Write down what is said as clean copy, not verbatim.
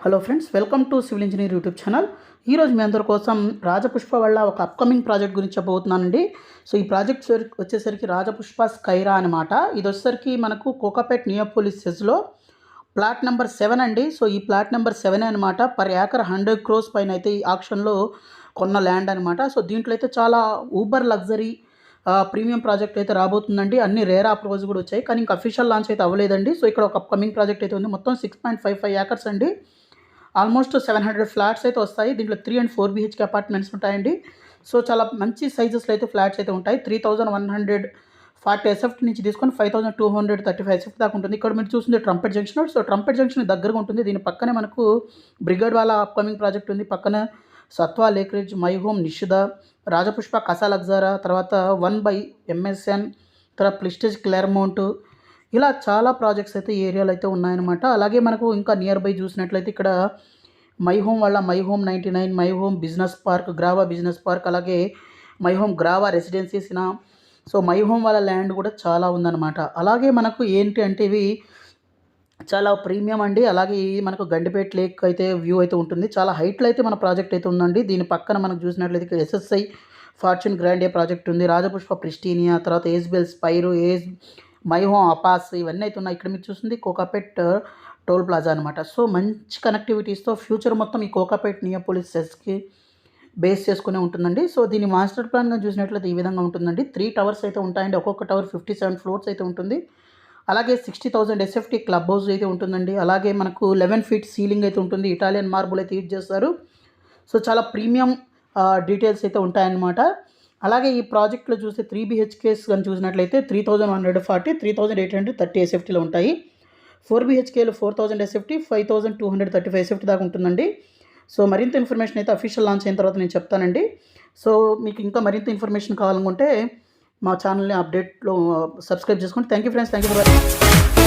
Hello friends, welcome to civil engineer YouTube channel. ఈరోజు మీ అందరి కోసం రాజపుష్ప వల్ల ఒక అప్కమింగ్ ప్రాజెక్ట్ గురించి చెప్పబోతున్నానండి. సో ఈ ప్రాజెక్ట్ వచ్చేసరికి రాజపుష్ప స్కైరా అనమాట. ఇది వచ్చేసరికి మనకు కోకాపేట్ నియోపోలిసెస్లో ప్లాట్ నెంబర్ 7 అండి. సో ఈ ప్లాట్ నెంబర్ 7 అనమాట. పర్ ఏకర్ 100 crores పైన అయితే ఈ ఆక్షన్లో కొన్న ల్యాండ్ అనమాట. సో దీంట్లో అయితే చాలా ఊబర్ లగ్జరీ ప్రీమియం ప్రాజెక్ట్ అయితే రాబోతుందండి. అన్ని రేర్ అప్రూవల్స్ కూడా వచ్చాయి, కానీ ఇంకా అఫీషియల్ లాంచ్ అయితే అవ్వలేదండి. సో ఇక్కడ ఒక అప్కమింగ్ ప్రాజెక్ట్ అయితే ఉంది. మొత్తం 6.55 acres అండి. ఆల్మోస్ట్ 700 ఫ్లాట్స్ అయితే వస్తాయి. దీంట్లో 3 and 4 BHK అపార్ట్మెంట్స్ ఉంటాయండి. సో చాలా మంచి సైజెస్లో అయితే ఫ్లాట్స్ అయితే ఉంటాయి. 3140 SFT నుంచి తీసుకొని 5235 SFT దాకా ఉంటుంది. ఇక్కడ మీరు చూస్తుంది trumpet junction. So trumpet junction దగ్గరగా ఉంటుంది. దీని పక్కనే మనకు బ్రిగేడ్ వాళ్ళ అప్కమింగ్ ప్రాజెక్ట్ ఉంది. పక్కన సత్వా లేక్రిడ్జ్, మై హోమ్ నిషిద, రాజపుష్ప కసా లగ్జారా, తర్వాత 1/MSN, తర్వాత ప్లిస్టేజ్ క్లెర్మౌంట్, ఇలా చాలా ప్రాజెక్ట్స్ అయితే ఈ ఏరియాలో అయితే ఉన్నాయన్నమాట. అలాగే మనకు ఇంకా నియర్ బై చూసినట్లయితే ఇక్కడ మై హోమ్ వాళ్ళ My Home 99, My Home business park, Grava business park, అలాగే మై హోమ్ గ్రావా రెసిడెన్సీస్న. సో మై హోమ్ వాళ్ళ ల్యాండ్ కూడా చాలా ఉందన్నమాట. అలాగే మనకు ఏంటి అంటే ఇవి చాలా ప్రీమియం అండి. అలాగే మనకు గండిపేట లేక్ అయితే వ్యూ అయితే ఉంటుంది. చాలా హైట్లో అయితే మన ప్రాజెక్ట్ అయితే ఉందండి. దీని పక్కన మనకు చూసినట్లయితే ఇక్కడ SSI ఫార్చ్యూన్ గ్రాండే ప్రాజెక్ట్ ఉంది. రాజపుష్ప ప్రిస్టీనియా, తర్వాత ఏజ్బెల్ స్పైరు, మై హోమ్ అపాస్, ఇవన్నీ అయితే ఉన్నాయి. ఇక్కడ మీరు చూస్తుంది కోకాపేట్ టోల్ ప్లాజా అనమాట. సో మంచి కనెక్టివిటీస్తో ఫ్యూచర్ మొత్తం ఈ కోకాపేట్ నియోపోలిసెస్కి బేస్ చేసుకునే ఉంటుందండి. సో దీని మాస్టర్ ప్లాన్గా చూసినట్లయితే ఈ విధంగా ఉంటుందండి. 3 towers అయితే ఉంటాయండి. ఒక్కొక్క టవర్ 57 floors అయితే ఉంటుంది. అలాగే 60,000 SFT క్లబ్ హౌస్ అయితే ఉంటుందండి. అలాగే మనకు 11 feet సీలింగ్ అయితే ఉంటుంది. ఇటాలియన్ మార్బుల్ అయితే యూజ్ చేస్తారు. సో చాలా ప్రీమియం డీటెయిల్స్ అయితే ఉంటాయన్నమాట. అలాగే ఈ ప్రాజెక్ట్లో చూస్తే 3 BHKs కానీ చూసినట్లయితే 3140, 3830 SFTలో ఉంటాయి. 4 BHKలు 4000 SFT, 5235 SFT దాకా ఉంటుందండి. సో మరింత ఇన్ఫర్మేషన్ అయితే అఫీషియల్ లాంచ్ అయిన తర్వాత నేను చెప్తానండి. సో మీకు ఇంకా మరింత ఇన్ఫర్మేషన్ కావాలనుకుంటే మా ఛానల్ని అప్డేట్లో సబ్స్క్రైబ్ చేసుకోండి. Thank you friends, thank you for watching.